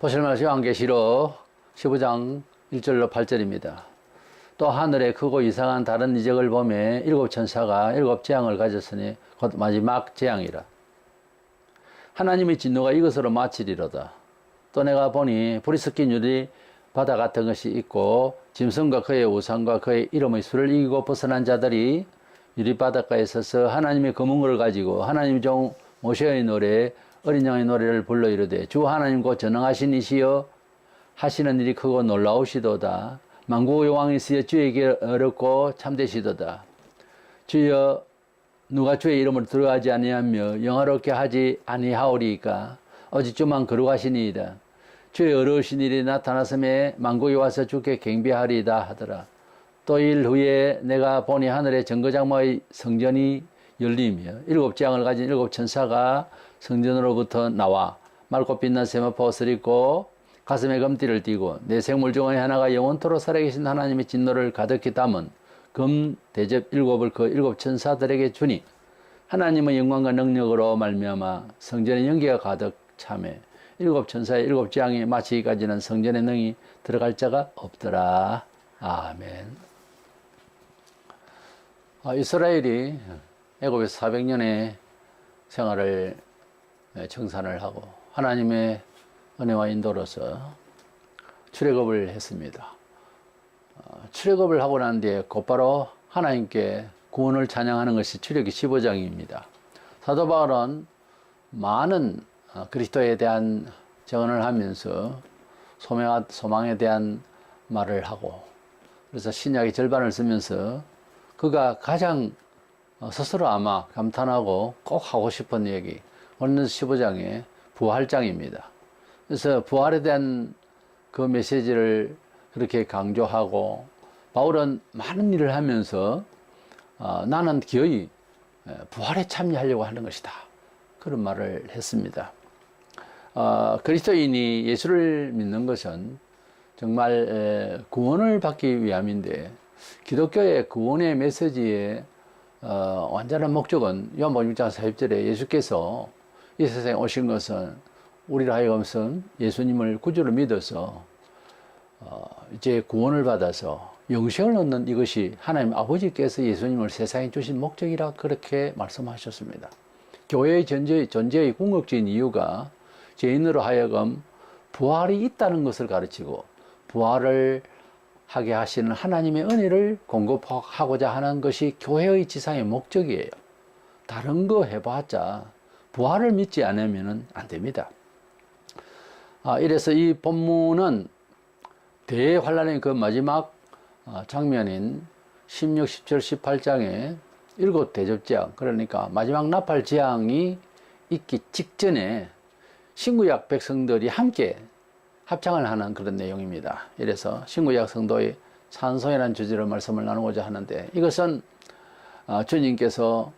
보실 말씀 요한계시록 15장 1절로 8절입니다. 또 하늘에 크고 이상한 다른 이적을 보매 일곱 천사가 일곱 재앙을 가졌으니 곧 마지막 재앙이라. 하나님의 진노가 이것으로 마치리로다. 또 내가 보니 불이 섞인 유리 바다 같은 것이 있고 짐승과 그의 우상과 그의 이름의 수를 이기고 벗어난 자들이 유리 바닷가에 서서 하나님의 검은걸 가지고 하나님 종 모세의 노래 어린 양의 노래를 불러 이르되 주 하나님 곧 전능하신 이시여 하시는 일이 크고 놀라우시도다. 만국의 왕이시여 주에게 어렵고 참되시도다. 주여 누가 주의 이름을 들어가지 아니하며 영화롭게 하지 아니하오리이까 오직 주만 거룩하시니이다. 주의 어려우신 일이 나타났음에 만국이 와서 주께 경배하리이다 하더라. 또 일 후에 내가 보니 하늘의 정거장막의 성전이 열리며 일곱 재앙을 가진 일곱 천사가 성전으로부터 나와 맑고 빛난 세마포 옷을 입고 가슴에 금띠를 띠고 내 생물 중에 하나가 영원토록 살아계신 하나님의 진노를 가득히 담은 금 대접 일곱을 그 일곱 천사들에게 주니 하나님의 영광과 능력으로 말미암아 성전에 연기가 가득 차매 일곱 천사의 일곱 재앙이 마치기까지는 성전에 능히 들어갈 자가 없더라. 아멘. 이스라엘이 애굽에서 400년의 생활을 청산을 하고 하나님의 은혜와 인도로서 출애굽을 했습니다. 출애굽을 하고 난 뒤에 곧바로 하나님께 구원을 찬양하는 것이 출애굽기 15장입니다. 사도 바울은 많은 그리스도에 대한 증언을 하면서 소망에 대한 말을 하고 그래서 신약의 절반을 쓰면서 그가 가장 스스로 아마 감탄하고 꼭 하고 싶은 얘기 오늘 15장의 부활장입니다. 그래서 부활에 대한 그 메시지를 그렇게 강조하고 바울은 많은 일을 하면서 나는 기어이 부활에 참여하려고 하는 것이다. 그런 말을 했습니다. 그리스도인이 예수를 믿는 것은 정말 구원을 받기 위함인데 기독교의 구원의 메시지의 완전한 목적은 요한복음 6장 40절에 예수께서 이 세상에 오신 것은 우리를 하여금은 예수님을 구주로 믿어서 이제 구원을 받아서 영생을 얻는 이것이 하나님 아버지께서 예수님을 세상에 주신 목적이라 그렇게 말씀하셨습니다. 교회의 존재의 궁극적인 이유가 죄인으로 하여금 부활이 있다는 것을 가르치고 부활을 하게 하시는 하나님의 은혜를 공급하고자 하는 것이 교회의 지상의 목적이에요. 다른 거 해봤자 부활을 믿지 않으면 안 됩니다. 이래서 이 본문은 대환란의 그 마지막 장면인 16, 17, 18장에 일곱 대접재앙, 그러니까 마지막 나팔재앙이 있기 직전에 신구약 백성들이 함께 합창을 하는 그런 내용입니다. 이래서 신구약 성도의 찬송이라는 주제로 말씀을 나누고자 하는데 이것은 주님께서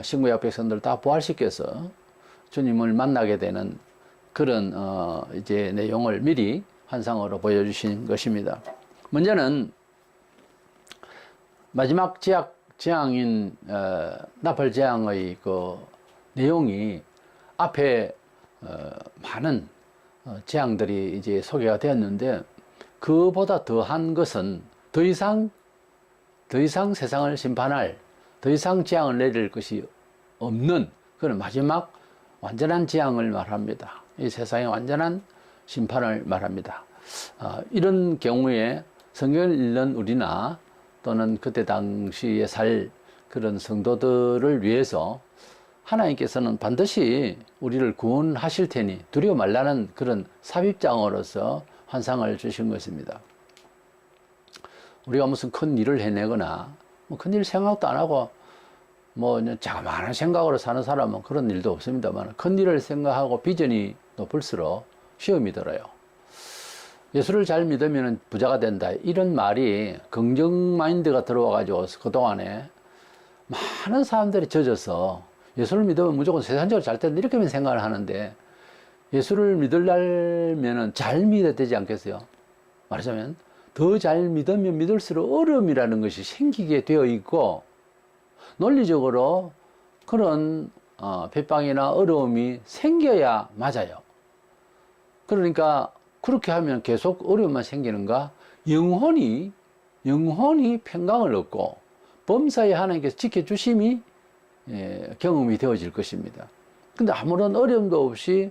신구약 백성들 다 부활시켜서 주님을 만나게 되는 그런 이제 내용을 미리 환상으로 보여주신 것입니다. 먼저는 마지막 재앙인 나팔재앙의 그 내용이 앞에 많은 재앙들이 이제 소개가 되었는데 그보다 더한 것은 더 이상 세상을 심판할 더 이상 재앙을 내릴 것이 없는 그런 마지막 완전한 재앙을 말합니다. 이 세상의 완전한 심판을 말합니다. 이런 경우에 성경을 읽는 우리나 또는 그때 당시에 살 그런 성도들을 위해서 하나님께서는 반드시 우리를 구원하실 테니 두려워 말라는 그런 삽입장으로서 환상을 주신 것입니다. 우리가 무슨 큰 일을 해내거나 큰 일 생각도 안 하고 자그마한 생각으로 사는 사람은 그런 일도 없습니다만 큰 일을 생각하고 비전이 높을수록 시험이 들어요. 예수를 잘 믿으면 부자가 된다. 이런 말이 긍정 마인드가 들어와가지고 그동안에 많은 사람들이 젖어서 예수를 믿으면 무조건 세상적으로 잘 된다. 이렇게만 생각을 하는데 예수를 믿으려면 잘 믿어야 되지 않겠어요? 말하자면 더 잘 믿으면 믿을수록 어려움이라는 것이 생기게 되어 있고 논리적으로 그런 핍박이나 어려움이 생겨야 맞아요. 그러니까 그렇게 하면 계속 어려움만 생기는가? 영혼이 평강을 얻고 범사에 하나님께서 지켜주심이 경험이 되어질 것입니다. 근데 아무런 어려움도 없이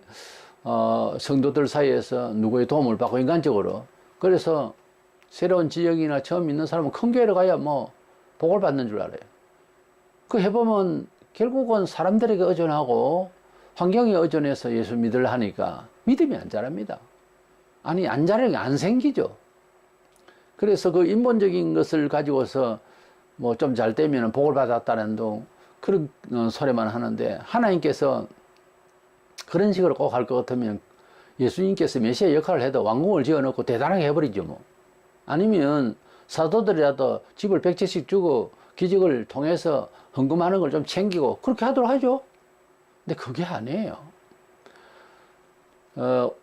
성도들 사이에서 누구의 도움을 받고 인간적으로, 그래서 새로운 지역이나 처음 있는 사람은 큰 교회를 가야 뭐 복을 받는 줄 알아요. 그 해보면 결국은 사람들에게 의존하고 환경에 의존해서 예수 믿으려 하니까 믿음이 안 자랍니다. 아니, 안 자라는 게 안 생기죠. 그래서 그 인본적인 것을 가지고서 뭐 좀 잘 되면 복을 받았다는 그런 소리만 하는데, 하나님께서 그런 식으로 꼭 할 것 같으면 예수님께서 메시아 역할을 해도 왕궁을 지어놓고 대단하게 해버리죠 뭐. 아니면 사도들이라도 집을 100채씩 주고 기적을 통해서 헌금하는 걸 좀 챙기고 그렇게 하도록 하죠. 근데 그게 아니에요.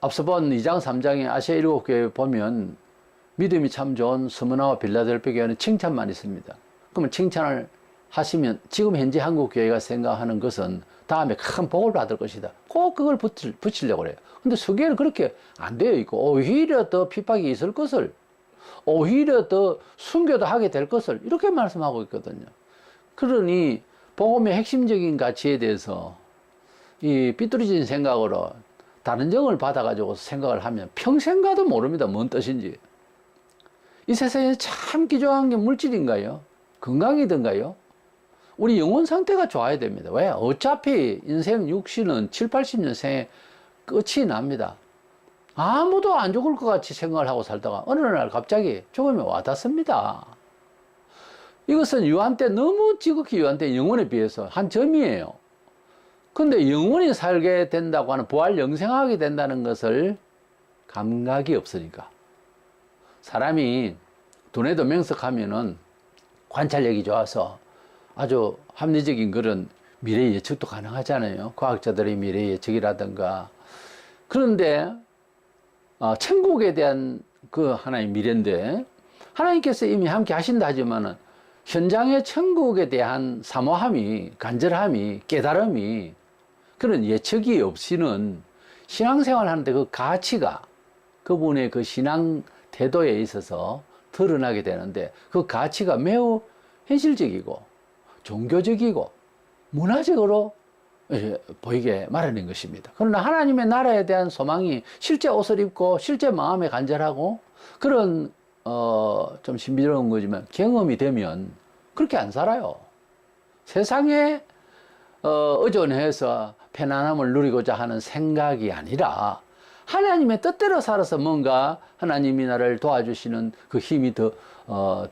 앞서 본 2장 3장의 아시아 7교회 보면 믿음이 참 좋은 스무나와 빌라델피아 교회는 칭찬만 있습니다. 그러면 칭찬을 하시면 지금 현재 한국 교회가 생각하는 것은 다음에 큰 복을 받을 것이다. 꼭 그걸 붙이려고 그래요. 근데 서교회는 그렇게 안 되어 있고, 오히려 더 핍박이 있을 것을, 오히려 더 순교도 하게 될 것을 이렇게 말씀하고 있거든요. 그러니 복음의 핵심적인 가치에 대해서 이 삐뚤어진 생각으로 다른 정을 받아가지고 생각을 하면 평생 가도 모릅니다. 뭔 뜻인지. 이 세상에 참 귀중한 게 물질인가요? 건강이든가요? 우리 영혼 상태가 좋아야 됩니다. 왜? 어차피 인생 육신은 7, 80년 생에 끝이 납니다. 아무도 안 죽을 것 같이 생각을 하고 살다가 어느 날 갑자기 죽음이 와닿습니다. 이것은 유한 때 너무 지극히 유한 때 영혼에 비해서 한 점이에요. 근데 영혼이 살게 된다고 하는, 부활 영생하게 된다는 것을 감각이 없으니까. 사람이 두뇌도 명석하면은 관찰력이 좋아서 아주 합리적인 그런 미래 예측도 가능하잖아요. 과학자들의 미래 예측이라든가. 그런데 천국에 대한 그 하나의 미래인데, 하나님께서 이미 함께 하신다 하지만은 현장의 천국에 대한 사모함이, 간절함이, 깨달음이, 그런 예측이 없이는 신앙생활 하는데 그 가치가 그분의 그 신앙 태도에 있어서 드러나게 되는데, 그 가치가 매우 현실적이고 종교적이고 문화적으로 보이게 마련된 것입니다. 그러나 하나님의 나라에 대한 소망이 실제 옷을 입고 실제 마음에 간절하고 그런 좀 신비로운 거지만 경험이 되면 그렇게 안 살아요. 세상에 의존해서 편안함을 누리고자 하는 생각이 아니라 하나님의 뜻대로 살아서 뭔가 하나님이 나를 도와주시는 그 힘이 더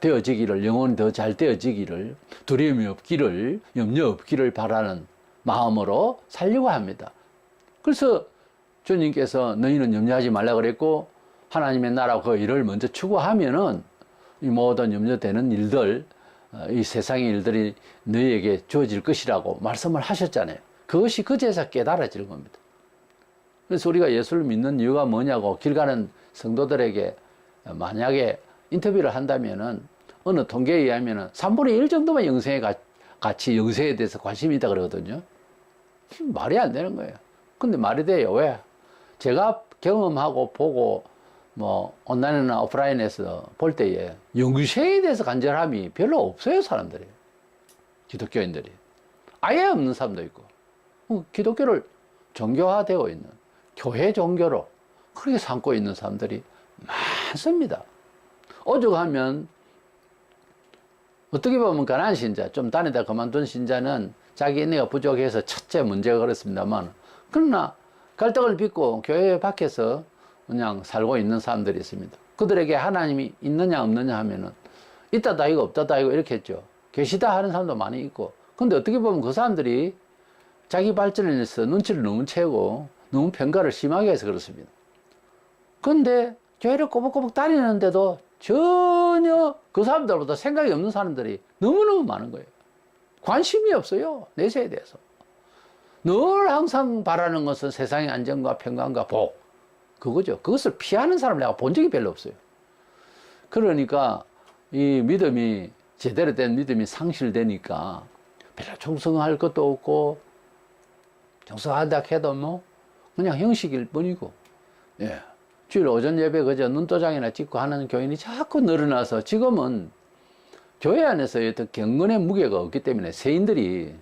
되어지기를, 영혼이 더 잘 되어지기를, 두려움이 없기를, 염려 없기를 바라는 마음으로 살려고 합니다. 그래서 주님께서 너희는 염려하지 말라 그랬고, 하나님의 나라 그 일을 먼저 추구하면은 이 모든 염려되는 일들, 이 세상의 일들이 너희에게 주어질 것이라고 말씀을 하셨잖아요. 그것이 그제서 깨달아지는 겁니다. 그래서 우리가 예수를 믿는 이유가 뭐냐고 길 가는 성도들에게 만약에 인터뷰를 한다면은 어느 통계에 의하면은 3분의 1 정도만 영생에 같이 영생에 대해서 관심이 있다 그러거든요. 말이 안 되는 거예요. 근데 말이 돼요. 왜? 제가 경험하고 보고 뭐 온라인이나 오프라인에서 볼 때에 영생에 대해서 간절함이 별로 없어요, 사람들이. 기독교인들이. 아예 없는 사람도 있고. 기독교를 종교화되어 있는 교회 종교로 그렇게 삼고 있는 사람들이 많습니다. 오죽하면 어떻게 보면 가난한 신자, 좀 다니다 그만둔 신자는 자기 인내가 부족해서 첫째 문제가 그렇습니다만, 그러나 갈등을 빚고 교회 밖에서 그냥 살고 있는 사람들이 있습니다. 그들에게 하나님이 있느냐 없느냐 하면은 있다다 이거 없다다 이거 이렇게 했죠. 계시다 하는 사람도 많이 있고. 근데 어떻게 보면 그 사람들이 자기 발전을 위해서 눈치를 너무 채고 너무 평가를 심하게 해서 그렇습니다. 근데 교회를 꼬박꼬박 다니는데도 전혀 그 사람들보다 생각이 없는 사람들이 너무너무 많은 거예요. 관심이 없어요, 내세에 대해서. 늘 항상 바라는 것은 세상의 안정과 평강과 복, 그거죠. 그것을 피하는 사람을 내가 본 적이 별로 없어요. 그러니까 이 믿음이, 제대로 된 믿음이 상실되니까 별로 충성할 것도 없고, 충성한다 해도 뭐 그냥 형식일 뿐이고, 예. 주일 오전 예배 그저 눈도장이나 찍고 하는 교인이 자꾸 늘어나서 지금은 교회 안에서 어떤 경건의 무게가 없기 때문에 세인들이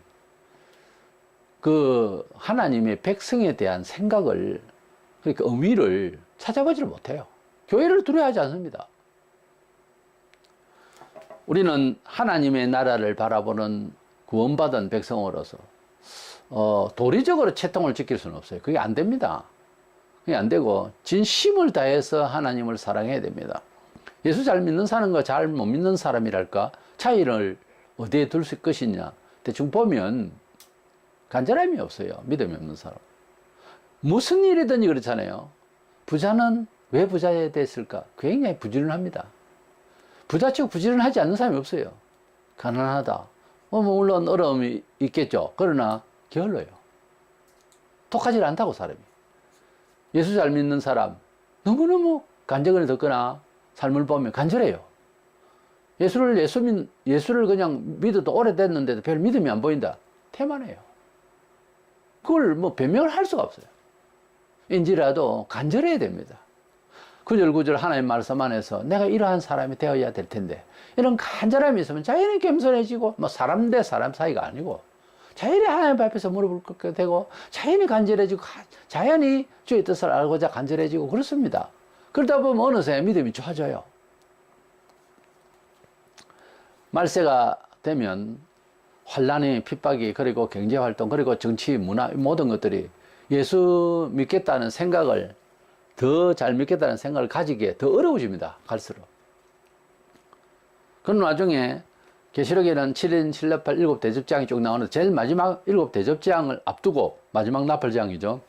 그 하나님의 백성에 대한 생각을, 그러니까 의미를 찾아보지를 못해요. 교회를 두려워하지 않습니다. 우리는 하나님의 나라를 바라보는 구원받은 백성으로서 도리적으로 채통을 지킬 수는 없어요. 그게 안 됩니다. 그게 안 되고 진심을 다해서 하나님을 사랑해야 됩니다. 예수 잘 믿는 사람과 잘 못 믿는 사람이랄까 차이를 어디에 둘 것이냐, 대충 보면 간절함이 없어요. 믿음이 없는 사람. 무슨 일이든지 그렇잖아요. 부자는 왜 부자가 됐을까? 굉장히 부지런합니다. 부자치고 부지런하지 않는 사람이 없어요. 가난하다. 물론 어려움이 있겠죠. 그러나 게을러요. 독하지 않다고, 사람이. 예수 잘 믿는 사람, 너무너무 간증을 듣거나 삶을 보면 간절해요. 예수를 그냥 믿어도 오래됐는데도 별 믿음이 안 보인다. 태만해요. 그걸 변명을 할 수가 없어요. 인지라도 간절해야 됩니다. 구절구절 하나님 말씀 안에서 내가 이러한 사람이 되어야 될 텐데, 이런 간절함이 있으면 자연히 겸손해지고, 사람 대 사람 사이가 아니고, 자연히 하나님 앞에서 무릎을 꿇게 되고, 자연히 간절해지고, 자연히 주의 뜻을 알고자 간절해지고, 그렇습니다. 그러다 보면 어느새 믿음이 좋아져요. 말세가 되면 환란이, 핍박이, 그리고 경제활동, 그리고 정치, 문화, 모든 것들이 예수 믿겠다는 생각을, 더 잘 믿겠다는 생각을 가지기에 더 어려워집니다. 갈수록. 그런 와중에 계시록에는 7인 7나팔 7대접장이 쭉 나오는데, 제일 마지막 7대접장을 앞두고, 마지막 나팔장이죠.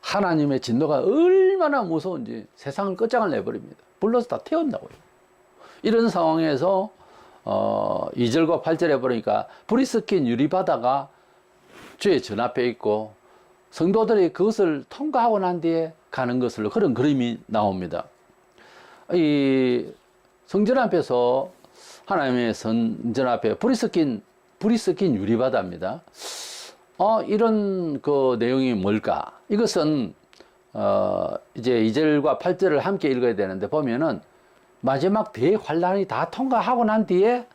하나님의 진노가 얼마나 무서운지 세상을 끝장을 내버립니다. 불러서 다 태운다고요. 이런 상황에서 2절과 8절에 보니까 불이 섞인 유리바다가 주의 전 앞에 있고, 성도들이 그것을 통과하고 난 뒤에 가는 것으로, 그런 그림이 나옵니다. 이 성전 앞에서, 하나님의 성전 앞에 불이 섞인 유리바다입니다. 이런 그 내용이 뭘까? 이것은 이제 2절과 8절을 함께 읽어야 되는데, 보면은 마지막 대환란이 다 통과하고 난 뒤에,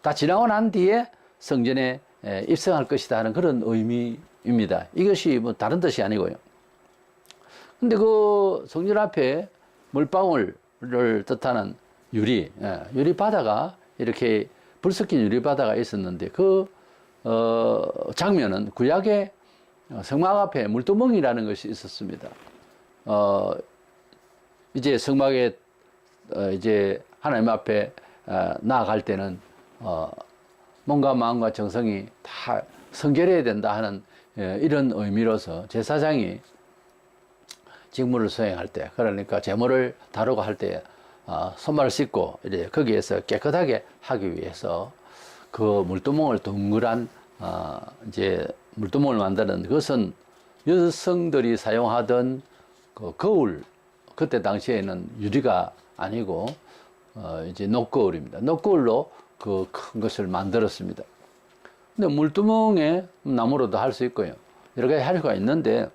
다 지나고 난 뒤에 성전에 입성할 것이다 하는 그런 의미입니다. 이것이 다른 뜻이 아니고요. 근데 그 성전 앞에 물방울을 뜻하는 유리바다가, 이렇게 불 섞인 유리바다가 있었는데, 그 장면은 구약의 성막 앞에 물두멍이라는 것이 있었습니다. 이제 성막에 이제 하나님 앞에 나아갈 때는 몸과 마음과 정성이 다 성결해야 된다 하는 이런 의미로서 제사장이 직무를 수행할 때, 그러니까 제물을 다루고 할 때 손발을 씻고 이제 거기에서 깨끗하게 하기 위해서 그 물두멍을 둥그란 이제 물두멍을 만드는 그것은 여성들이 사용하던 그 거울, 그때 당시에는 유리가 아니고 이제 녹거울입니다. 녹거울로 그 큰 것을 만들었습니다. 근데 물두멍에 나무로도 할 수 있고요. 여러 가지 할 수가 있는데,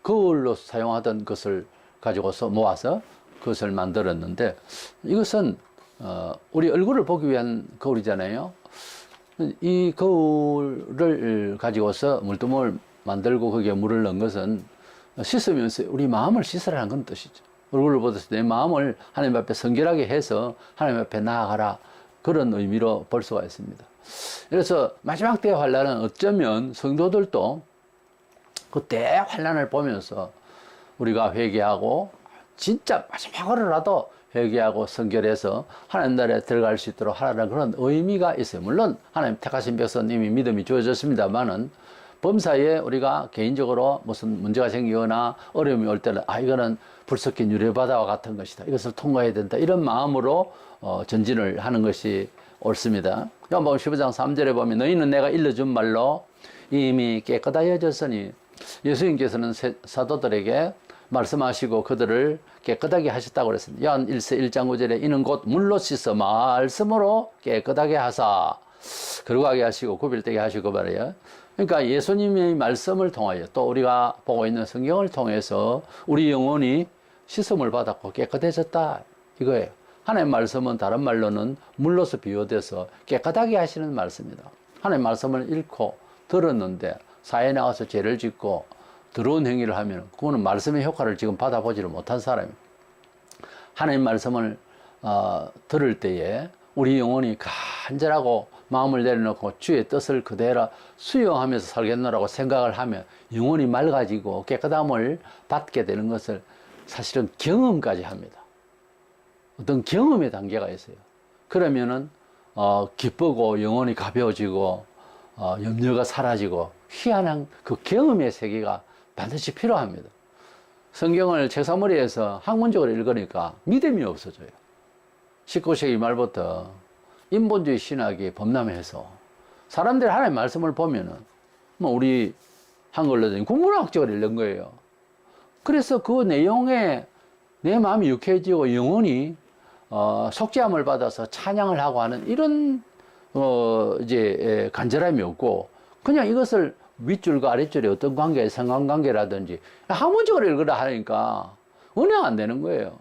거울로 사용하던 것을 가지고서 모아서 그것을 만들었는데, 이것은 우리 얼굴을 보기 위한 거울이잖아요. 이 거울을 가지고서 물두멍을 만들고 거기에 물을 넣은 것은 씻으면서 우리 마음을 씻으라는 건 뜻이죠. 얼굴을 보듯이 내 마음을 하나님 앞에 성결하게 해서 하나님 앞에 나아가라, 그런 의미로 볼 수가 있습니다. 그래서 마지막 때의 환란은 어쩌면 성도들도 그 대환란을 보면서 우리가 회개하고, 진짜 마지막으로라도 회개하고 성결해서 하나님 나라에 들어갈 수 있도록 하라는 그런 의미가 있어요. 물론 하나님 택하신 백성님이 믿음이 주어졌습니다만은, 범사에 우리가 개인적으로 무슨 문제가 생기거나 어려움이 올 때는 이거는 불 섞인 유리바다와 같은 것이다, 이것을 통과해야 된다, 이런 마음으로 전진을 하는 것이 옳습니다. 요한복음 15장 3절에 보면 너희는 내가 일러준 말로 이미 깨끗하여졌으니, 예수님께서는 사도들에게 말씀하시고 그들을 깨끗하게 하셨다고 그랬습니다. 요한 1서 1장 9절에 이는 곧 물로 씻어 말씀으로 깨끗하게 하사 거룩하게 하시고 구별되게 하시고 말이에요. 그러니까 예수님의 말씀을 통하여 또 우리가 보고 있는 성경을 통해서 우리 영혼이 씻음을 받았고 깨끗해졌다 이거예요. 하나님의 말씀은 다른 말로는 물로서 비유돼서 깨끗하게 하시는 말씀이다. 하나님의 말씀을 읽고 들었는데 사회에 나가서 죄를 짓고 더러운 행위를 하면 그거는 말씀의 효과를 지금 받아보지를 못한 사람입니다. 하나님 말씀을 들을 때에 우리 영혼이 간절하고 마음을 내려놓고 주의 뜻을 그대로 수용하면서 살겠노라고 생각을 하면 영혼이 맑아지고 깨끗함을 받게 되는 것을 사실은 경험까지 합니다. 어떤 경험의 단계가 있어요. 그러면은 기쁘고 영혼이 가벼워지고 염려가 사라지고 희한한 그 경험의 세계가 반드시 필요합니다. 성경을 책상머리에서 학문적으로 읽으니까 믿음이 없어져요. 19세기 말부터 인본주의 신학이 범람해서 사람들이 하나님의 말씀을 보면은 뭐 우리 한글로는 국문학적으로 읽는 거예요. 그래서 그 내용에 내 마음이 유쾌해지고 영혼이 속죄함을 받아서 찬양을 하고 하는 이런 이제 간절함이 없고 그냥 이것을 윗줄과 아랫줄에 어떤 관계, 상관관계라든지 학문적으로 읽으라 하니까 은행 안 되는 거예요.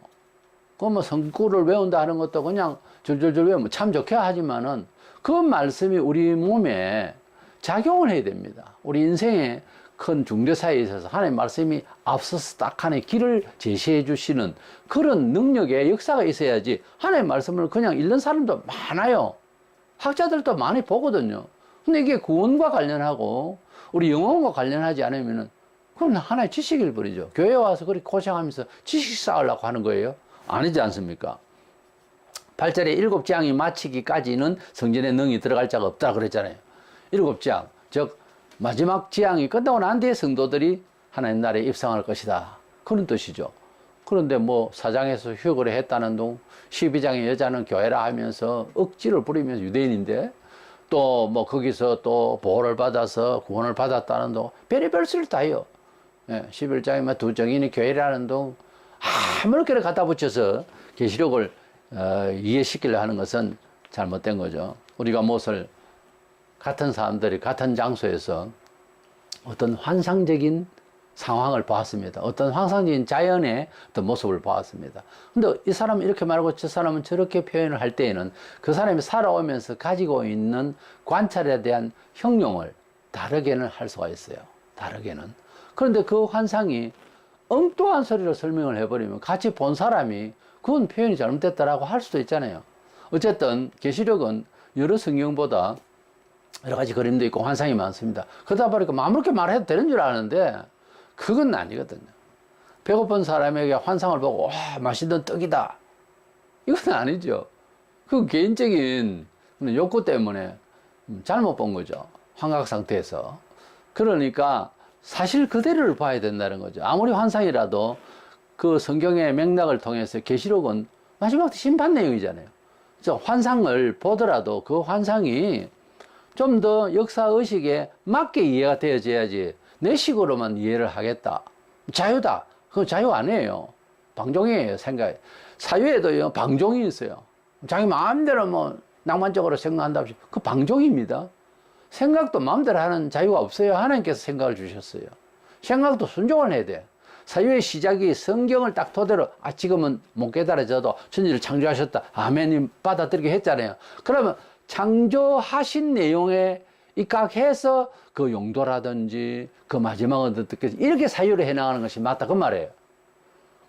그 뭐 성구를 외운다 하는 것도 그냥 줄줄줄 외우면 참 좋게 하지만은 그 말씀이 우리 몸에 작용을 해야 됩니다. 우리 인생에 큰 중대사에 있어서 하나님의 말씀이 앞서서 딱 하나의 길을 제시해 주시는 그런 능력의 역사가 있어야지 하나님의 말씀을 그냥 읽는 사람도 많아요. 학자들도 많이 보거든요. 근데 이게 구원과 관련하고 우리 영혼과 관련하지 않으면은 그건 하나의 지식일 뿐이죠. 교회 와서 그렇게 고생하면서 지식 쌓으려고 하는 거예요. 아니지 않습니까? 8절에 7장이 마치기까지는 성전에 능히 들어갈 자가 없다 그랬잖아요. 7장, 즉 마지막 지향이 끝나고 난 뒤에 성도들이 하나님 나라에 입성할 것이다. 그런 뜻이죠. 그런데 뭐 4장에서 휴거를 했다는 둥, 12장의 여자는 교회라 하면서 억지를 부리면서 유대인인데 또 뭐 거기서 또 보호를 받아서 구원을 받았다는 둥, 별의별 소리를 다 해요. 11장에 두 정인이 교회라는 둥 아무렇게나 갖다 붙여서 계시록을 이해시키려 하는 것은 잘못된 거죠. 우리가 무엇을 같은 사람들이 같은 장소에서 어떤 환상적인 상황을 보았습니다. 어떤 환상적인 자연의 어떤 모습을 보았습니다. 근데 이 사람은 이렇게 말하고 저 사람은 저렇게 표현을 할 때에는 그 사람이 살아오면서 가지고 있는 관찰에 대한 형용을 다르게는 할 수가 있어요. 다르게는. 그런데 그 환상이 엉뚱한 소리로 설명을 해버리면 같이 본 사람이 그건 표현이 잘못됐다라고 할 수도 있잖아요. 어쨌든 계시록은 여러 성경보다 여러 가지 그림도 있고 환상이 많습니다. 그러다 보니까 아무렇게 말해도 되는 줄 아는데 그건 아니거든요. 배고픈 사람에게 환상을 보고 와 맛있는 떡이다. 이건 아니죠. 그 개인적인 욕구 때문에 잘못 본 거죠. 환각 상태에서. 그러니까 사실 그대로를 봐야 된다는 거죠. 아무리 환상이라도 그 성경의 맥락을 통해서 계시록은 마지막 심판 내용이잖아요. 그래서 환상을 보더라도 그 환상이 좀 더 역사의식에 맞게 이해가 되어져야지 내 식으로만 이해를 하겠다. 자유다. 그건 자유 아니에요. 방종이에요, 생각. 사유에도 방종이 있어요. 자기 마음대로 뭐 낭만적으로 생각한다고 그 방종입니다. 생각도 마음대로 하는 자유가 없어요. 하나님께서 생각을 주셨어요. 생각도 순종을 해야 돼. 사유의 시작이 성경을 딱 토대로 지금은 못 깨달아져도 천지를 창조하셨다. 아멘님 받아들이게 했잖아요. 그러면 창조하신 내용에 입각해서 그 용도라든지 그 마지막은 어떻게 이렇게 사유를 해나가는 것이 맞다 그 말이에요.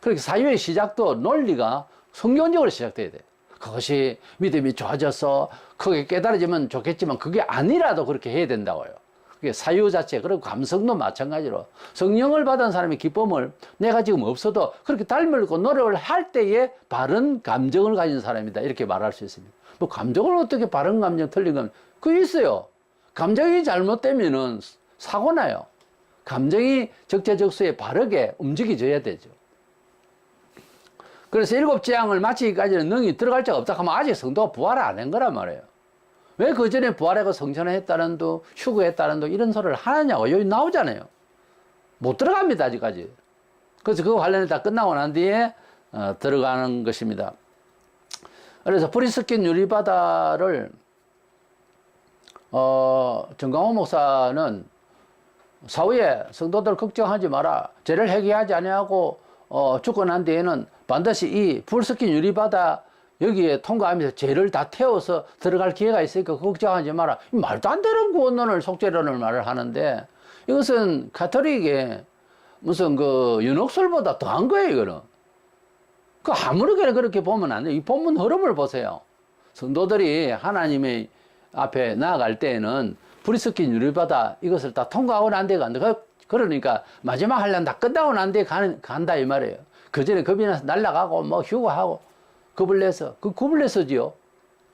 그렇게 사유의 시작도 논리가 성경적으로 시작돼야 돼요. 그것이 믿음이 좋아져서 크게 깨달아지면 좋겠지만 그게 아니라도 그렇게 해야 된다고요. 그게 사유 자체, 그리고 감성도 마찬가지로 성령을 받은 사람의 기쁨을 내가 지금 없어도 그렇게 닮으려고 노력을 할 때에 바른 감정을 가진 사람이다 이렇게 말할 수 있습니다. 뭐 감정을 어떻게 바른 감정, 틀린 감정 그게 있어요. 감정이 잘못되면은 사고 나요. 감정이 적재적소에 바르게 움직여져야 되죠. 그래서 7재앙을 마치기까지는 능히 들어갈 자가 없다 하면 아직 성도가 부활을 안 한 거란 말이에요. 왜 그 전에 부활하고 성천을 했다는 둥, 휴거했다는 둥 이런 소리를 하느냐고 여기 나오잖아요. 못 들어갑니다 아직까지. 그래서 그 관련이 다 끝나고 난 뒤에 들어가는 것입니다. 그래서 불이 섞인 유리바다를 정강호 목사는 사후에 성도들 걱정하지 마라. 죄를 회개하지 아니하고 죽고 난 뒤에는 반드시 이 불 섞인 유리바다 여기에 통과하면서 죄를 다 태워서 들어갈 기회가 있으니까 걱정하지 마라. 말도 안 되는 구원론을 속죄론을 말을 하는데 이것은 가톨릭의 무슨 그 윤옥설보다 더한 거예요, 이거는. 그 아무렇게나 그렇게 보면 안 돼요. 이 본문 흐름을 보세요. 성도들이 하나님의 앞에 나아갈 때에는 불이 섞인 유리바다 이것을 다 통과하고 난 뒤에 간다. 그러니까 마지막 한란 다 끝나고 난 뒤에 간다 이 말이에요. 그 전에 겁이 나서 날아가고 뭐 휴가하고 겁을 내서 겁을 내서지요.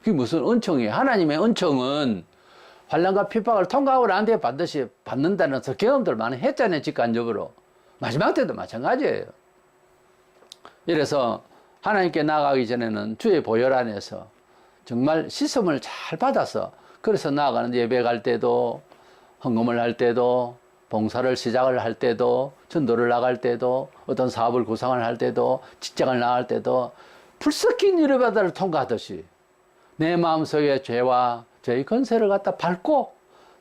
그게 무슨 은총이에요. 하나님의 은총은 환난과 핍박을 통과하고 난 뒤에 반드시 받는다는 경험들 많이 했잖아요. 직간접으로. 마지막 때도 마찬가지예요. 이래서 하나님께 나아가기 전에는 주의 보혈 안에서 정말 씻음을 잘 받아서 그래서 나아가는 예배 갈 때도 헌금을 할 때도 봉사를 시작을 할 때도 전도를 나갈 때도 어떤 사업을 구상을 할 때도 직장을 나갈 때도 불 섞인 유리바다를 통과하듯이 내 마음속의 죄와 죄의 권세를 갖다 밟고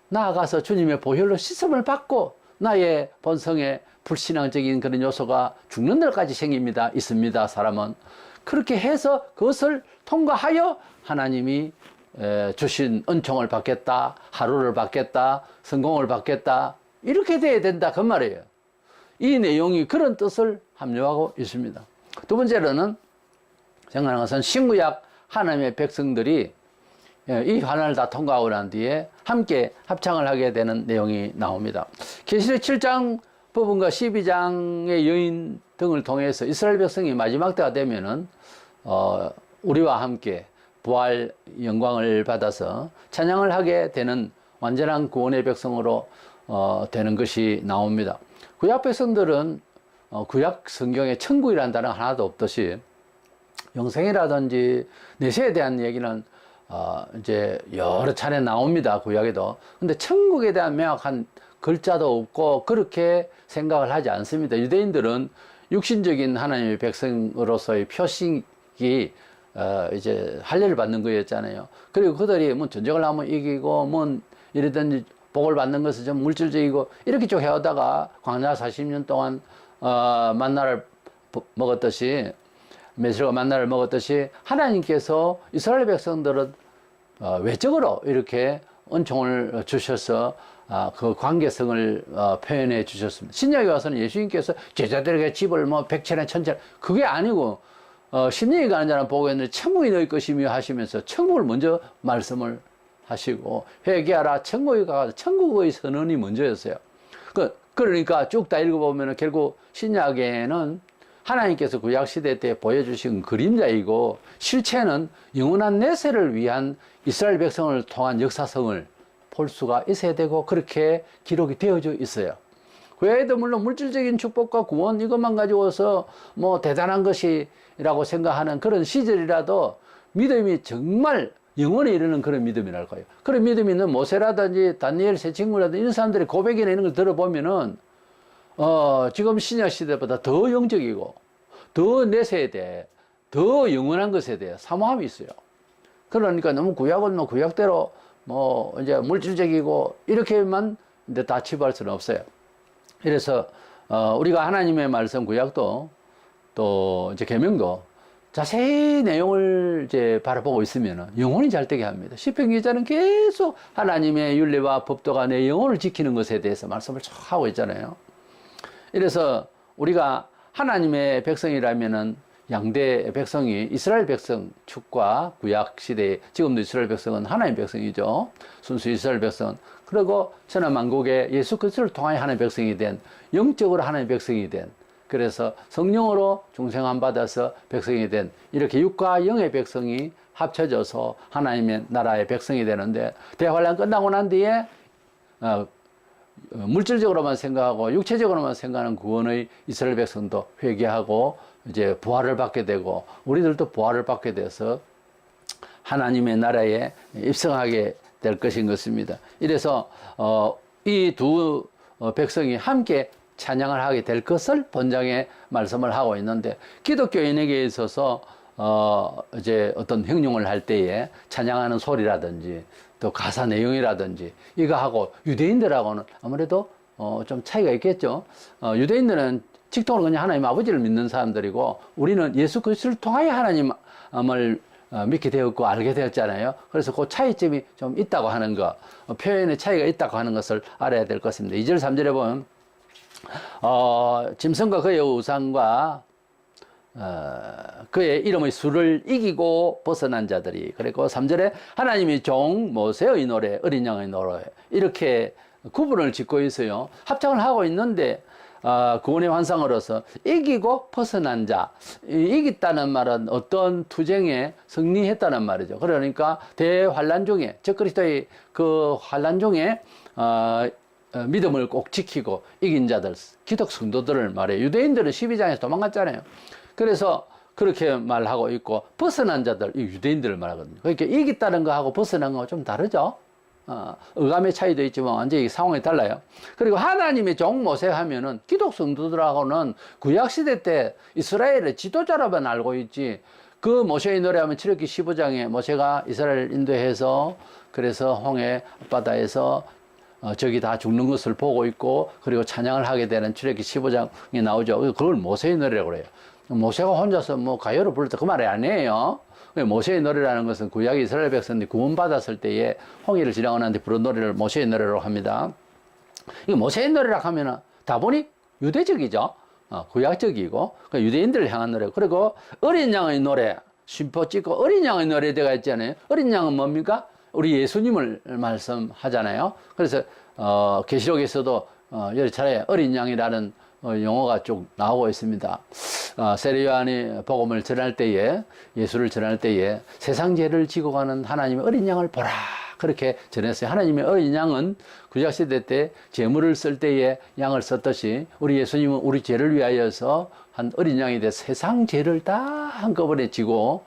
나아가서 주님의 보혈로 씻음을 받고 나의 본성에 불신앙적인 그런 요소가 죽는 날까지 생깁니다. 있습니다. 사람은. 그렇게 해서 그것을 통과하여 하나님이 주신 은총을 받겠다. 하루를 받겠다. 성공을 받겠다. 이렇게 돼야 된다. 그 말이에요. 이 내용이 그런 뜻을 함유하고 있습니다. 두 번째로는 생각하는 것은 신구약 하나님의 백성들이 이 환난을 다 통과하고 난 뒤에 함께 합창을 하게 되는 내용이 나옵니다. 계시록 7장 부분과 12장의 여인 등을 통해서 이스라엘 백성이 마지막 때가 되면은 우리와 함께 부활 영광을 받아서 찬양을 하게 되는 완전한 구원의 백성으로 되는 것이 나옵니다. 구약 백성들은 구약 성경에 천국이라는 단어가 하나도 없듯이 영생이라든지 내세에 대한 얘기는 이제 여러 차례 나옵니다. 구약에도. 근데 천국에 대한 명확한 글자도 없고 그렇게 생각을 하지 않습니다. 유대인들은 육신적인 하나님의 백성으로서의 표식이 이제 할례를 받는 거였잖아요. 그리고 그들이 뭐 전쟁을 하면 이기고 뭐 이러든지 복을 받는 것은 좀 물질적이고 이렇게 쭉 해오다가 광야 40년 동안 만나를 먹었듯이 메시아가 만나를 먹었듯이 하나님께서 이스라엘 백성들은 외적으로 이렇게 은총을 주셔서 그 관계성을 표현해 주셨습니다. 신약에 와서는 예수님께서 제자들에게 집을 뭐 백천에 천천 그게 아니고 심령이 가는 자는 복이 있는데 천국이 너희 것이며 하시면서 천국을 먼저 말씀을 하시고 회개하라 천국에 가서 천국의 선언이 먼저였어요. 그러니까 쭉 다 읽어보면 결국 신약에는 하나님께서 구약시대 때 보여주신 그림자이고 실체는 영원한 내세를 위한 이스라엘 백성을 통한 역사성을 볼 수가 있어야 되고 그렇게 기록이 되어져 있어요. 구약에도 물론 물질적인 축복과 구원 이것만 가지고서 뭐 대단한 것이라고 생각하는 그런 시절이라도 믿음이 정말 영원에 이르는 그런 믿음이랄까요. 그런 믿음이 있는 모세라든지 다니엘 세 친구라든지 이런 사람들의 고백이나 이런 걸 들어보면은 지금 신약 시대보다 더 영적이고 더 내세에 더 영원한 것에 대해 사모함이 있어요. 그러니까 너무 구약은 뭐 구약대로 뭐 이제 물질적이고 이렇게만 이제 다 치부할 수는 없어요. 그래서 우리가 하나님의 말씀 구약도 또 이제 계명도 자세히 내용을 이제 바라보고 있으면 영혼이 잘 되게 합니다. 시편 기자는 계속 하나님의 율례와 법도가 내 영혼을 지키는 것에 대해서 말씀을 쭉 하고 있잖아요. 이래서 우리가 하나님의 백성이라면은 양대 백성이 이스라엘 백성 축과 구약 시대에 지금도 이스라엘 백성은 하나님의 백성이죠. 순수 이스라엘 백성은. 그리고 천하만국에 예수 그리스도를 통하여 하나님의 백성이 된 영적으로 하나님의 백성이 된 그래서 성령으로 중생함 받아서 백성이 된 이렇게 육과 영의 백성이 합쳐져서 하나님의 나라의 백성이 되는데 대환란 끝나고 난 뒤에 물질적으로만 생각하고 육체적으로만 생각하는 구원의 이스라엘 백성도 회개하고 이제 부활을 받게 되고 우리들도 부활을 받게 돼서 하나님의 나라에 입성하게 될 것인 것입니다. 이래서 이 두 백성이 함께 찬양을 하게 될 것을 본장에 말씀을 하고 있는데 기독교인에게 있어서 이제 어떤 행용을 할 때에 찬양하는 소리라든지 또 가사 내용이라든지 이거 하고 유대인들하고는 아무래도 좀 차이가 있겠죠. 유대인들은 직통으로 그냥 하나님 아버지를 믿는 사람들이고 우리는 예수 그리스도를 통하여 하나님을 믿게 되었고 알게 되었잖아요. 그래서 그 차이점이 좀 있다고 하는 거, 표현의 차이가 있다고 하는 것을 알아야 될 것입니다. 2절 3절에 보면 짐승과 그의 우상과 그의 이름의 수를 이기고 벗어난 자들이, 그리고 3절에 하나님이 종 모세의 노래, 어린 양의 노래, 이렇게 구분을 짓고 있어요. 합창을 하고 있는데 구원의 환상으로서 이기고 벗어난 자, 이겼다는 말은 어떤 투쟁에 승리했다는 말이죠. 그러니까 대환란 중에, 적그리스도의 그 환란 중에 믿음을 꼭 지키고 이긴 자들, 기독 성도들을 말해요. 유대인들은 12장에서 도망갔잖아요. 그래서 그렇게 말하고 있고, 벗어난 자들, 이 유대인들을 말하거든요. 그러니까 이겼다는 거하고 벗어난 거하고 좀 다르죠. 의감의 차이도 있지만 완전히 상황이 달라요. 그리고 하나님의 종 모세 하면은 기독 성도들하고는 구약시대 때 이스라엘의 지도자로만 알고 있지, 그 모세의 노래하면 출애굽기 15장에 모세가 이스라엘 인도해서 그래서 홍해 바다에서 저기 다 죽는 것을 보고 있고, 그리고 찬양을 하게 되는 출애굽기 15장에 나오죠. 그걸 모세의 노래라고 그래요. 모세가 혼자서 뭐 가요를 부를 때 그 말이 아니에요. 모세의 노래라는 것은 구약 이스라엘 백성들이 구원받았을 때에 홍해를 지나가는데 부른 노래를 모세의 노래라고 합니다. 이 모세의 노래라고 하면은 다분히 유대적이죠. 구약적이고, 유대인들을 향한 노래. 그리고 어린 양의 노래, 쉼표 찍고 어린 양의 노래가 있잖아요. 어린 양은 뭡니까? 우리 예수님을 말씀하잖아요. 그래서 계시록에서도 여러 차례 어린 양이라는 용어가 쭉 나오고 있습니다. 세례 요한이 복음을 전할 때에, 예수를 전할 때에 세상 죄를 지고 가는 하나님의 어린 양을 보라, 그렇게 전했어요. 하나님의 어린 양은 구약시대 때 제물을 쓸 때에 양을 썼듯이 우리 예수님은 우리 죄를 위하여서 한 어린 양이 돼 세상 죄를 다 한꺼번에 지고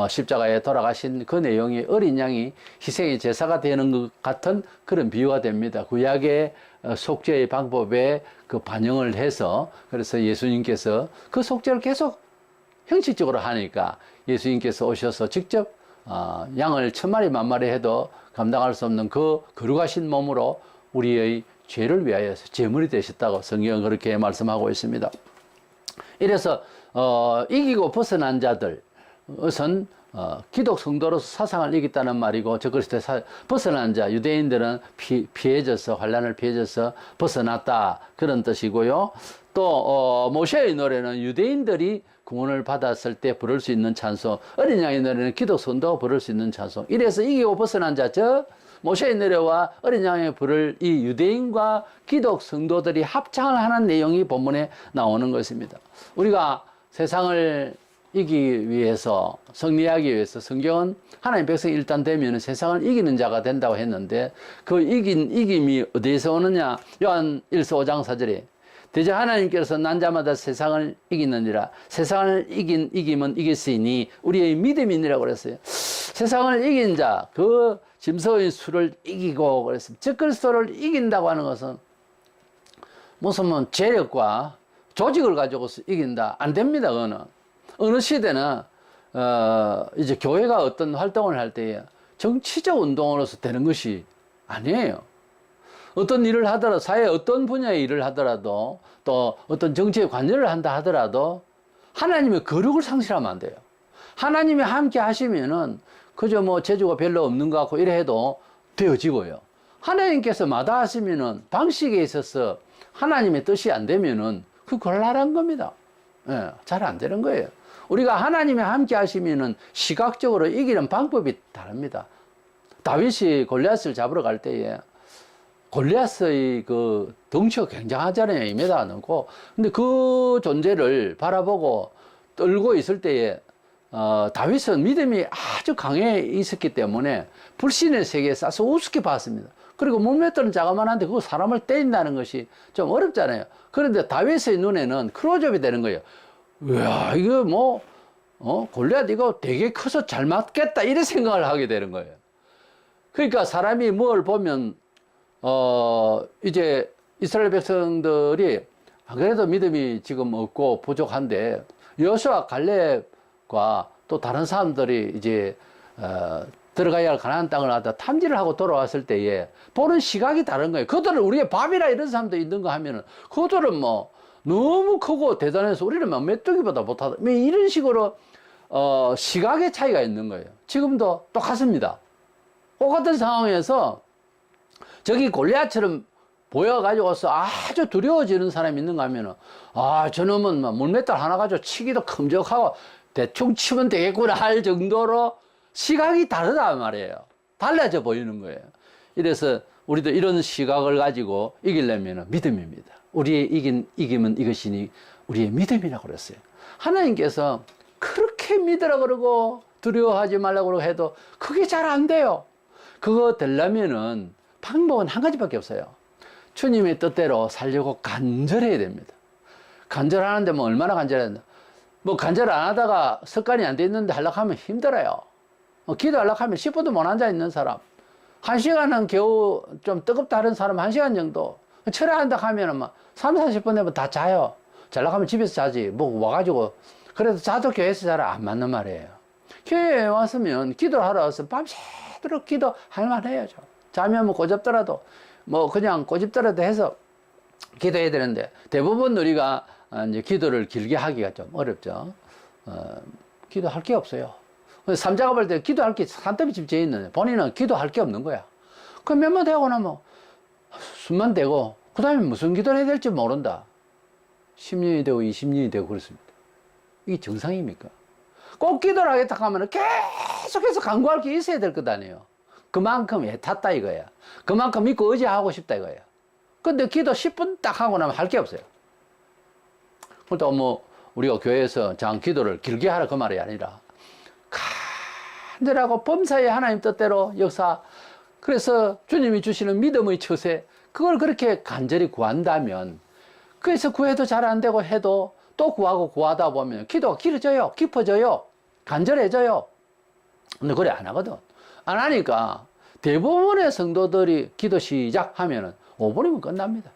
십자가에 돌아가신 그 내용이 어린 양이 희생의 제사가 되는 것 같은 그런 비유가 됩니다. 구약의 속죄의 방법에 그 반영을 해서, 그래서 예수님께서 그 속죄를 계속 형식적으로 하니까 예수님께서 오셔서 직접 양을 1000마리 만마리 해도 감당할 수 없는 그 거룩하신 몸으로 우리의 죄를 위하여 제물이 되셨다고 성경은 그렇게 말씀하고 있습니다. 이래서 이기고 벗어난 자들은 기독 성도로서 사상을 이겼다는 말이고, 적그리스도에 벗어난 자, 유대인들은 피해져서, 환란을 피해져서 벗어났다, 그런 뜻이고요. 또 모세의 노래는 유대인들이 구원을 받았을 때 부를 수 있는 찬송, 어린 양의 노래는 기독 성도가 부를 수 있는 찬송. 이래서 이기고 벗어난 자, 저 모세의 노래와 어린 양의 부를 이 유대인과 기독 성도들이 합창을 하는 내용이 본문에 나오는 것입니다. 우리가 세상을 이기기 위해서, 승리하기 위해서 성경은 하나님 백성이 일단 되면 세상을 이기는 자가 된다고 했는데, 그 이김이 어디에서 오느냐? 요한 1서 5장 4절에 대저 하나님께서 난 자마다 세상을 이기느니라. 세상을 이김은 이겼으니 우리의 믿음이니라고 그랬어요. 세상을 이긴 자, 그 짐승의 수를 이기고 그랬습니다. 즉 그리스도를 이긴다고 하는 것은 무슨 뭐 재력과 조직을 가지고서 이긴다, 안 됩니다. 그거는 어느 시대는 이제 교회가 어떤 활동을 할 때에 정치적 운동으로서 되는 것이 아니에요. 어떤 일을 하더라도, 사회 어떤 분야의 일을 하더라도, 또 어떤 정치에 관여를 한다 하더라도 하나님의 거룩을 상실하면 안 돼요. 하나님이 함께 하시면은 그저 뭐 재주가 별로 없는 것 같고 이래 해도 되어지고요. 하나님께서 마다하시면은 방식에 있어서 하나님의 뜻이 안 되면은 그 곤란한 겁니다. 예, 잘 안 되는 거예요. 우리가 하나님이 함께 하시면은 시각적으로 이기는 방법이 다릅니다. 다윗이 골리앗을 잡으러 갈 때에 골리앗의 그 덩치가 굉장하잖아요. 2m 넘고. 근데 그 존재를 바라보고 떨고 있을 때에 다윗은 믿음이 아주 강해 있었기 때문에 불신의 세계에 싸서 우습게 봤습니다. 그리고 몸매들은 자그만한데 그거 사람을 때린다는 것이 좀 어렵잖아요. 그런데 다윗의 눈에는 크로즈업이 되는 거예요. 이야, 이거 뭐, 골리앗 이거 되게 커서 잘 맞겠다, 이런 생각을 하게 되는 거예요. 그러니까 사람이 뭘 보면, 이제 이스라엘 백성들이 그래도 믿음이 지금 없고 부족한데, 여호수아 갈렙과 또 다른 사람들이 이제, 들어가야 할 가나안 땅을 갖다 탐지를 하고 돌아왔을 때에 보는 시각이 다른 거예요. 그들은 우리의 밥이라 이런 사람도 있는 거 하면은 그들은 뭐 너무 크고 대단해서 우리는 뭐 메뚜기보다 못하다. 뭐 이런 식으로 시각의 차이가 있는 거예요. 지금도 똑같습니다. 똑같은 상황에서 저기 골리앗처럼 보여가지고서 아주 두려워지는 사람이 있는가 하면은 저놈은 뭐 물맷돌 하나 가지고 치기도 큼적하고 대충 치면 되겠구나 할 정도로 시각이 다르단 말이에요. 달라져 보이는 거예요. 이래서 우리도 이런 시각을 가지고 이기려면 믿음입니다. 우리의 이김은 이것이니 우리의 믿음이라고 그랬어요. 하나님께서 그렇게 믿으라 그러고 두려워하지 말라고 그러고 해도 그게 잘 안 돼요. 그거 되려면은 방법은 한 가지밖에 없어요. 주님의 뜻대로 살려고 간절해야 됩니다. 간절하는데 뭐 얼마나 간절해야 된다. 뭐 간절 안 하다가 습관이 안 돼 있는데 하려고 하면 힘들어요. 기도하려고 하면 10분도 못 앉아 있는 사람, 1시간은 겨우 좀 뜨겁다 하는 사람 1시간 정도 철회한다 하면은 막 3, 40분 되면 다 자요. 자려고 하면 집에서 자지. 뭐 와가지고 그래도 자도 교회에서 잘 안 맞는 말이에요. 교회에 왔으면 기도를 하러 와서 밤새도록 기도할 만해야죠. 자면 뭐 꼬집더라도 뭐 그냥 꼬집더라도 해서 기도해야 되는데 대부분 우리가 이제 기도를 길게 하기가 좀 어렵죠. 기도할 게 없어요. 삼자가 볼 때 기도할 게 산더미 집에 있는데 본인은 기도할 게 없는 거야. 그 몇만 되고 나면 숨만 대고 그 다음에 무슨 기도를 해야 될지 모른다. 10년이 되고 20년이 되고 그렇습니다. 이게 정상입니까? 꼭 기도를 하겠다 하면 계속해서 간구할 게 있어야 될 것 아니에요. 그만큼 애탔다 이거야. 그만큼 믿고 의지하고 싶다 이거야. 근데 기도 10분 딱 하고 나면 할 게 없어요. 그러니까 뭐 우리가 교회에서 장 기도를 길게 하라 그 말이 아니라 간절하고 범사에 하나님 뜻대로 역사, 그래서 주님이 주시는 믿음의 처세, 그걸 그렇게 간절히 구한다면, 그래서 구해도 잘 안 되고 해도 또 구하고 구하다 보면 기도가 길어져요. 깊어져요. 간절해져요. 근데 그래 안 하거든. 안 하니까 대부분의 성도들이 기도 시작하면은 5분이면 끝납니다.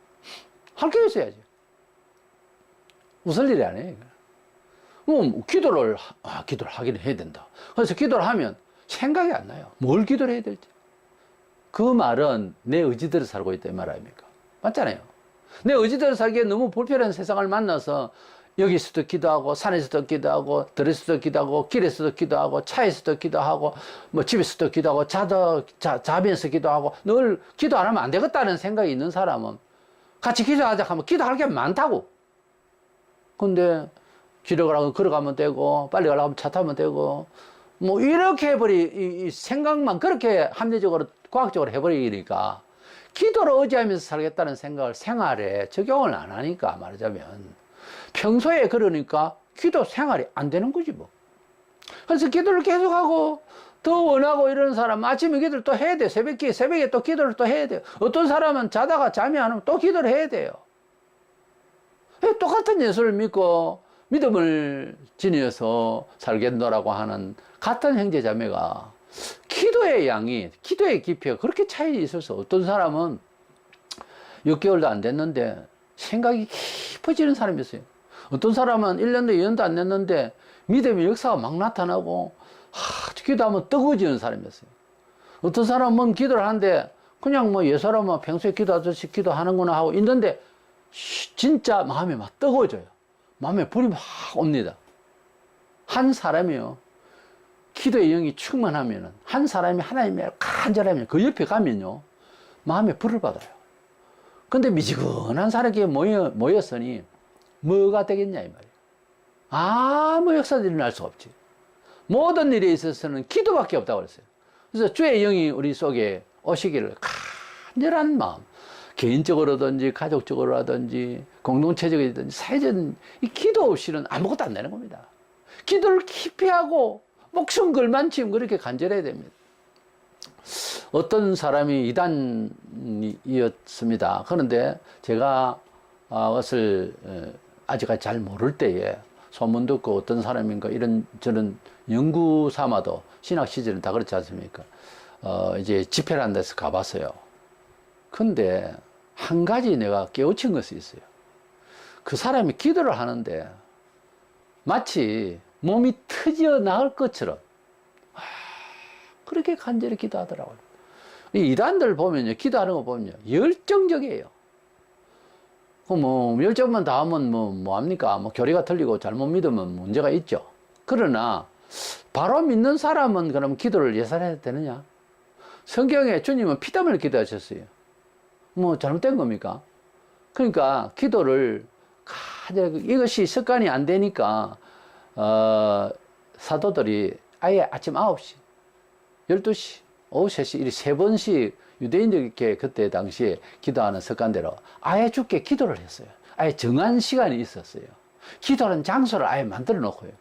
할 게 있어야지. 웃을 일이 아니에요. 기도를 하긴 해야 된다. 그래서 기도를 하면 생각이 안 나요. 뭘 기도를 해야 될지. 그 말은 내 의지대로 살고 있다 이 말 아닙니까? 맞잖아요. 내 의지대로 살기에 너무 불편한 세상을 만나서 여기서도 기도하고 산에서도 기도하고 들에서도 기도하고 길에서도 기도하고 차에서도 기도하고 뭐 집에서도 기도하고 자면서 기도하고 늘 기도 안 하면 안 되겠다는 생각이 있는 사람은 같이 기도하자 하면 기도할 게 많다고. 근데 걸어가면 되고 빨리 가려고 하면 차 타면 되고 뭐 이렇게 이 생각만 그렇게 합리적으로 과학적으로 해버리니까 기도를 의지하면서 살겠다는 생각을 생활에 적용을 안 하니까 말하자면 평소에 그러니까 기도 생활이 안 되는 거지 뭐. 그래서 기도를 계속하고 더 원하고 이런 사람 아침에 기도를 또 해야 돼. 새벽에 또 기도를 또 해야 돼요. 어떤 사람은 자다가 잠이 안 오면 또 기도를 해야 돼요. 똑같은 예수를 믿고 믿음을 지니어서 살겠노라고 하는 같은 형제자매가 기도의 양이, 기도의 깊이가 그렇게 차이 있어서 어떤 사람은 6개월도 안 됐는데 생각이 깊어지는 사람이 있어요. 어떤 사람은 1년도 2년도 안 됐는데 믿음의 역사가 막 나타나고 기도하면 뜨거워지는 사람이었어요. 어떤 사람은 기도를 하는데 그냥 뭐 예사람은 평소에 기도하듯이 기도하는구나 하고 있는데 진짜 마음이 막 뜨거워져요. 마음에 불이 막 옵니다. 한 사람이요. 기도의 영이 충만하면은, 한 사람이 하나님의 간절하면 그 옆에 가면요. 마음에 불을 받아요. 근데 미지근한 사람이 모였으니 뭐가 되겠냐, 이 말이에요. 아무 역사도 일어날 수 없지. 모든 일에 있어서는 기도밖에 없다고 그랬어요. 그래서 주의 영이 우리 속에 오시기를 간절한 마음, 개인적으로든지 가족적으로라든지 공동체적이든지 사회적인 이 기도 없이는 아무것도 안 되는 겁니다. 기도를 깊이 하고 목숨 걸만큼 그렇게 간절해야 됩니다. 어떤 사람이 이단이었습니다. 그런데 제가 그것을 아직까지 잘 모를 때에 소문 듣고 어떤 사람인가 이런 저런 연구 삼아도 신학 시절은 다 그렇지 않습니까? 이제 집회를 한 데서 가봤어요. 근데 한 가지 내가 깨우친 것이 있어요. 그 사람이 기도를 하는데 마치 몸이 터져 나올 것처럼 그렇게 간절히 기도하더라고요. 이 이단들 보면요, 기도하는 거 보면요, 열정적이에요. 뭐 열정만 다 하면 뭐합니까? 뭐 교리가 틀리고 잘못 믿으면 문제가 있죠. 그러나 바로 믿는 사람은 그럼 기도를 예산해야 되느냐? 성경에 주님은 피땀을 기도하셨어요. 뭐 잘못된 겁니까? 그러니까 기도를 이것이 습관이 안 되니까 사도들이 아예 아침 9시, 12시, 오후 3시 이렇게 3번씩 유대인들께 그때 당시에 기도하는 습관대로 아예 죽게 기도를 했어요. 아예 정한 시간이 있었어요. 기도하는 장소를 아예 만들어 놓고요.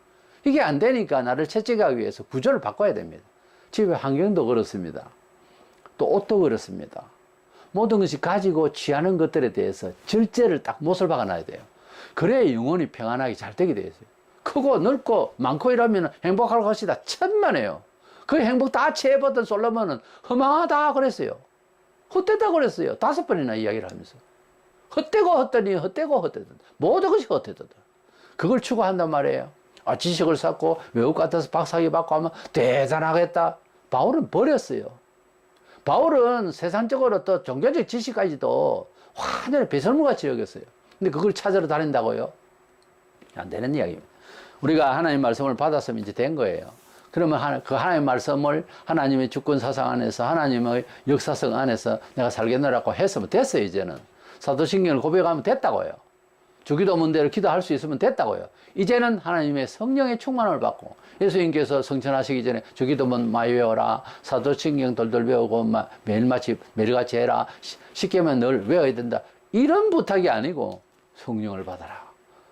이게 안 되니까 나를 채찍하기 위해서 구조를 바꿔야 됩니다. 집의 환경도 그렇습니다. 또 옷도 그렇습니다. 모든 것이 가지고 취하는 것들에 대해서 절제를 딱 못을 박아놔야 돼요. 그래야 영혼이 평안하게 잘 되게 되어 있어요. 크고 넓고 많고 이러면 행복할 것이다. 천만에요. 그 행복 다 취해봤던 솔로몬은 허망하다 그랬어요. 헛되다 그랬어요. 5번이나 이야기를 하면서. 헛되고 헛되니 헛되고 헛되다. 모든 것이 헛되다. 그걸 추구한단 말이에요. 지식을 쌓고 외국 같아서 박사학위 받고 하면 대단하겠다. 바울은 버렸어요. 바울은 세상적으로 또 종교적 지식까지도 완전히 배설물같이 여겼어요. 근데 그걸 찾으러 다닌다고요? 안 되는 이야기입니다. 우리가 하나님 말씀을 받았으면 이제 된 거예요. 그러면 그 하나님의 말씀을 하나님의 주권 사상 안에서 하나님의 역사성 안에서 내가 살겠노라고 했으면 됐어요. 이제는 사도신경을 고백하면 됐다고요. 주기도 문제를 기도할 수 있으면 됐다고요. 이제는 하나님의 성령의 충만을 받고 예수님께서 성천하시기 전에 주기도문 많이 외워라, 사도신경 돌돌 배우고 매일같이 해라, 쉽게 하면 늘 외워야 된다, 이런 부탁이 아니고 성령을 받아라.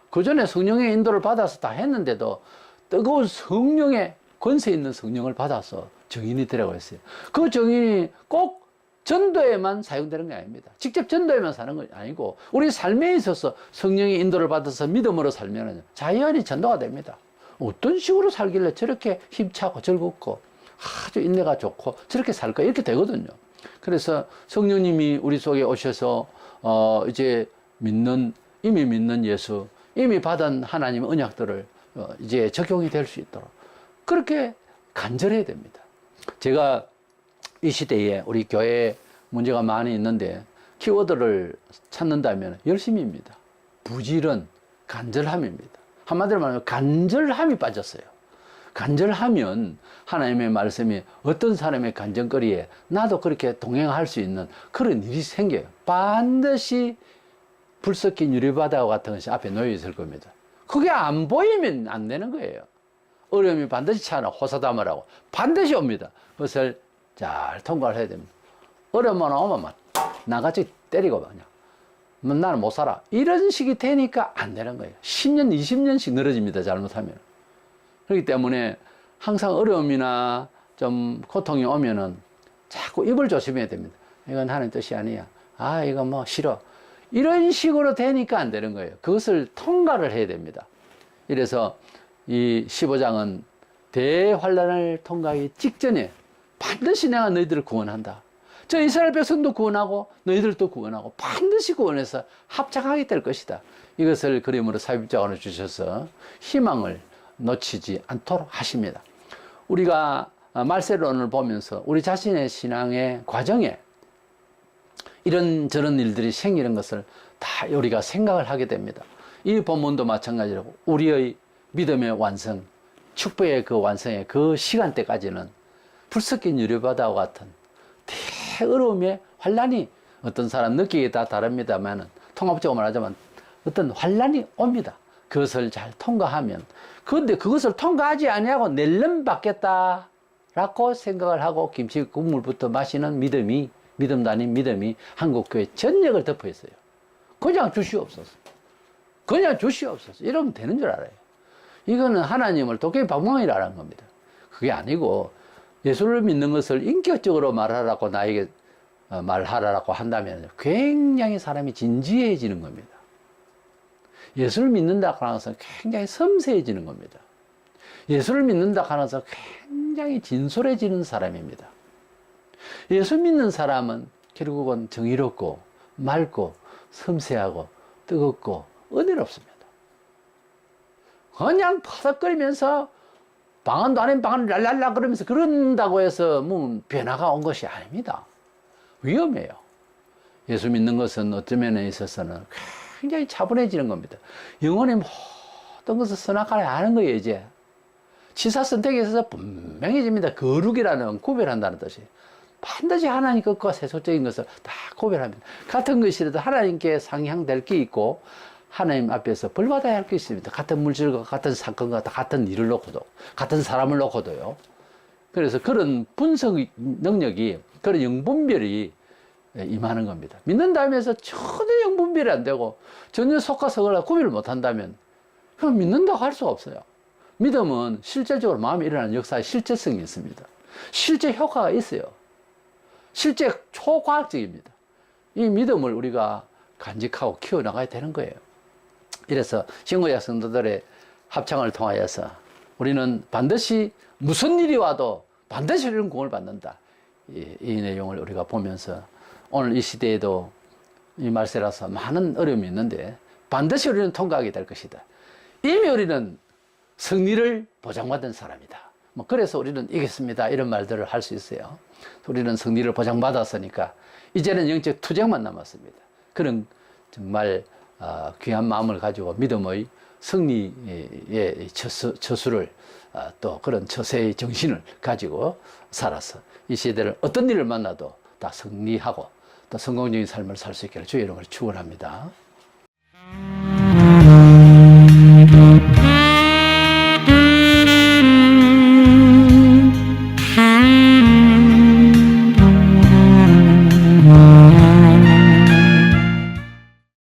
그 전에 성령의 인도를 받아서 다 했는데도 뜨거운 성령의 권세 있는 성령을 받아서 정인이 되라고 했어요. 그 정인이 꼭 전도에만 사용되는 게 아닙니다. 직접 전도에만 사는 건 아니고 우리 삶에 있어서 성령의 인도를 받아서 믿음으로 살면 자연히 전도가 됩니다. 어떤 식으로 살길래 저렇게 힘차고 즐겁고 아주 인내가 좋고 저렇게 살까, 이렇게 되거든요. 그래서 성령님이 우리 속에 오셔서 이제 이미 믿는 예수, 이미 받은 하나님의 언약들을 이제 적용이 될 수 있도록 그렇게 간절해야 됩니다. 제가 이 시대에 우리 교회에 문제가 많이 있는데 키워드를 찾는다면 열심입니다. 부지런, 간절함입니다. 한마디로 말하면 간절함이 빠졌어요. 간절하면 하나님의 말씀이 어떤 사람의 간절거리에 나도 그렇게 동행할 수 있는 그런 일이 생겨요. 반드시 불 섞인 유리바다와 같은 것이 앞에 놓여 있을 겁니다. 그게 안 보이면 안 되는 거예요. 어려움이 반드시 차나 호사다마라고 반드시 옵니다. 그것을 잘 통과를 해야 됩니다. 어려움만 오면 나같이 때리고 그냥 나는 못 살아, 이런 식이 되니까 안 되는 거예요. 10년 20년씩 늘어집니다, 잘못하면. 그렇기 때문에 항상 어려움이나 좀 고통이 오면은 자꾸 입을 조심해야 됩니다. 이건 하나님 뜻이 아니야, 이거 뭐 싫어, 이런 식으로 되니까 안 되는 거예요. 그것을 통과를 해야 됩니다. 이래서 이 15장은 대환란을 통과하기 직전에 반드시 내가 너희들을 구원한다. 저 이스라엘 백성도 구원하고 너희들도 구원하고 반드시 구원해서 합창하게 될 것이다. 이것을 그림으로 삽입작으로 주셔서 희망을 놓치지 않도록 하십니다. 우리가 말세론을 보면서 우리 자신의 신앙의 과정에 이런저런 일들이 생기는 것을 다 우리가 생각을 하게 됩니다. 이 본문도 마찬가지로 우리의 믿음의 완성, 축복의 그 완성의 그 시간대까지는 불 섞인 유리바다와 같은 대어려움의 환란이, 어떤 사람 느끼기 다 다릅니다만 통합적으로 말하자면 어떤 환란이 옵니다. 그것을 잘 통과하면, 그런데 그것을 통과하지 아니하고 낼름 받겠다라고 생각을 하고 김치 국물부터 마시는 믿음도 아닌 믿음이 한국교회 전역을 덮어 있어요. 그냥 주시옵소서, 그냥 주시옵소서 이러면 되는 줄 알아요. 이거는 하나님을 도깨비 방망이라는 겁니다. 그게 아니고 예수를 믿는 것을 인격적으로 말하라고 나에게 말하라고 한다면 굉장히 사람이 진지해지는 겁니다. 예수를 믿는다고 하는 것은 굉장히 섬세해지는 겁니다. 예수를 믿는다고 하는 것은 굉장히 진솔해지는 사람입니다. 예수 믿는 사람은 결국은 정의롭고 맑고 섬세하고 뜨겁고 은혜롭습니다. 그냥 퍼덕거리면서 방언도 아닌 방언을 랄랄라 그러면서 그런다고 해서 뭐 변화가 온 것이 아닙니다. 위험해요. 예수 믿는 것은 어떤 면에 있어서는 굉장히 차분해지는 겁니다. 영혼의 모든 것을 선악하려 하는 거예요, 이제. 지사 선택에 있어서 분명해집니다. 거룩이라는 구별한다는 뜻이. 반드시 하나님 것과 세속적인 것을 다 구별합니다. 같은 것이라도 하나님께 상향될 게 있고 하나님 앞에서 벌받아야 할 게 있습니다. 같은 물질과 같은 사건과 같은 일을 놓고도 같은 사람을 놓고도요. 그래서 그런 분석 능력이 그런 영분별이 임하는 겁니다. 믿는다면 해서 전혀 영분별이 안 되고 전혀 속과 속을 구별을 못한다면 그럼 믿는다고 할 수가 없어요. 믿음은 실질적으로 마음에 일어나는 역사의 실제성이 있습니다. 실제 효과가 있어요. 실제 초과학적입니다. 이 믿음을 우리가 간직하고 키워나가야 되는 거예요. 이래서 신구약 성도들의 합창을 통하여서 우리는 반드시 무슨 일이 와도 반드시 이런 공을 받는다. 이 내용을 우리가 보면서 오늘 이 시대에도 이 말세라서 많은 어려움이 있는데 반드시 우리는 통과하게 될 것이다. 이미 우리는 승리를 보장받은 사람이다. 뭐 그래서 우리는 이겼습니다. 이런 말들을 할 수 있어요. 우리는 승리를 보장받았으니까 이제는 영적 투쟁만 남았습니다. 그런 정말 귀한 마음을 가지고 믿음의 승리의 처수를 또 그런 처세의 정신을 가지고 살아서 이 시대를 어떤 일을 만나도 다 승리하고 또 성공적인 삶을 살 수 있기를 주의 이름으로 축원합니다.